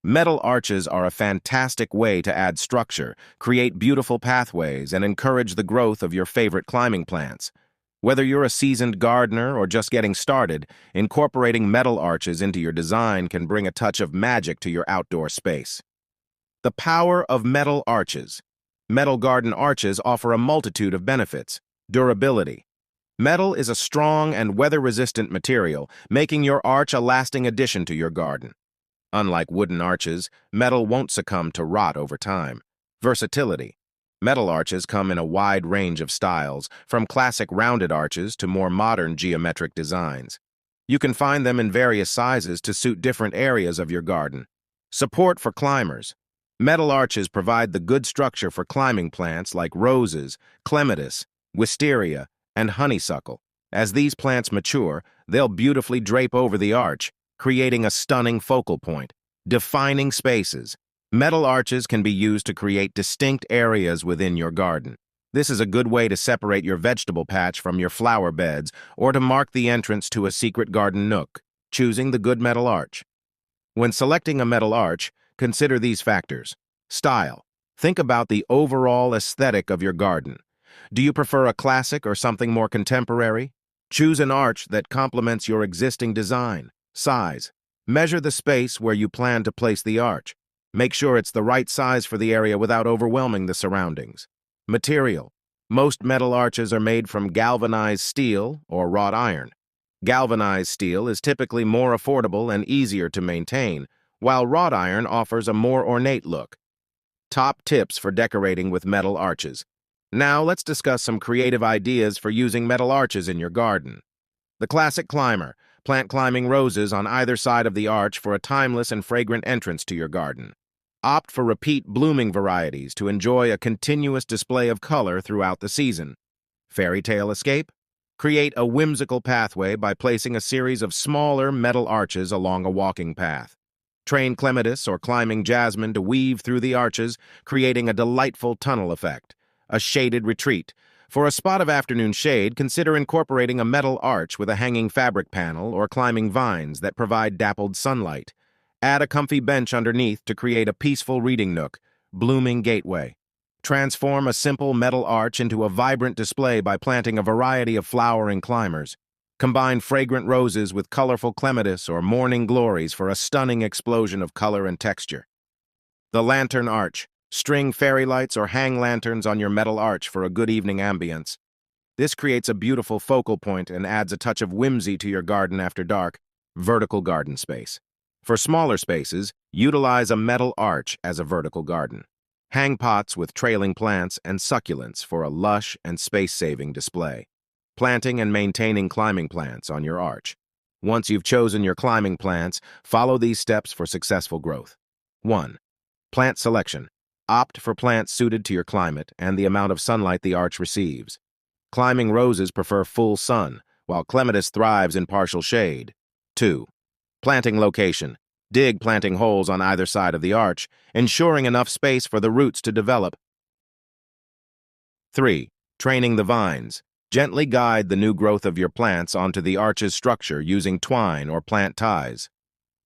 Metal arches are a fantastic way to add structure, create beautiful pathways, and encourage the growth of your favorite climbing plants. Whether you're a seasoned gardener or just getting started, incorporating metal arches into your design can bring a touch of magic to your outdoor space. The power of metal arches. Metal garden arches offer a multitude of benefits. Durability. Metal is a strong and weather-resistant material, making your arch a lasting addition to your garden. Unlike wooden arches, metal won't succumb to rot over time. Versatility. Metal arches come in a wide range of styles, from classic rounded arches to more modern geometric designs. You can find them in various sizes to suit different areas of your garden. Support for climbers. Metal arches provide the good structure for climbing plants like roses, clematis, wisteria, and honeysuckle. As these plants mature, they'll beautifully drape over the arch, creating a stunning focal point. Defining spaces. Metal arches can be used to create distinct areas within your garden. This is a good way to separate your vegetable patch from your flower beds or to mark the entrance to a secret garden nook, choosing the good metal arch. When selecting a metal arch, consider these factors. Style. Think about the overall aesthetic of your garden. Do you prefer a classic or something more contemporary? Choose an arch that complements your existing design. Size. Measure the space where you plan to place the arch. Make sure it's the right size for the area without overwhelming the surroundings. Material. Most metal arches are made from galvanized steel or wrought iron. Galvanized steel is typically more affordable and easier to maintain, while wrought iron offers a more ornate look. Top tips for decorating with metal arches. Now let's discuss some creative ideas for using metal arches in your garden. The classic climber. Plant climbing roses on either side of the arch for a timeless and fragrant entrance to your garden. Opt for repeat blooming varieties to enjoy a continuous display of color throughout the season. Fairy tale escape. Create a whimsical pathway by placing a series of smaller metal arches along a walking path. Train clematis or climbing jasmine to weave through the arches, creating a delightful tunnel effect. A shaded retreat. For a spot of afternoon shade, consider incorporating a metal arch with a hanging fabric panel or climbing vines that provide dappled sunlight. Add a comfy bench underneath to create a peaceful reading nook. Blooming gateway. Transform a simple metal arch into a vibrant display by planting a variety of flowering climbers. Combine fragrant roses with colorful clematis or morning glories for a stunning explosion of color and texture. The lantern arch. String fairy lights or hang lanterns on your metal arch for a good evening ambience. This creates a beautiful focal point and adds a touch of whimsy to your garden after dark. Vertical garden space. For smaller spaces, utilize a metal arch as a vertical garden. Hang pots with trailing plants and succulents for a lush and space-saving display. Planting and maintaining climbing plants on your arch. Once you've chosen your climbing plants, follow these steps for successful growth. 1. Plant selection. Opt for plants suited to your climate and the amount of sunlight the arch receives. Climbing roses prefer full sun, while clematis thrives in partial shade. 2. Planting location. Dig planting holes on either side of the arch, ensuring enough space for the roots to develop. 3. Training the vines. Gently guide the new growth of your plants onto the arch's structure using twine or plant ties.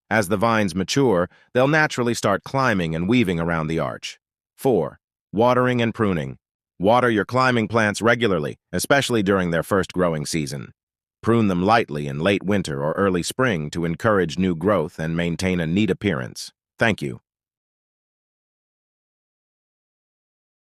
As the vines mature, they'll naturally start climbing and weaving around the arch. 4. Watering and pruning. Water your climbing plants regularly, especially during their first growing season. Prune them lightly in late winter or early spring to encourage new growth and maintain a neat appearance. Thank you.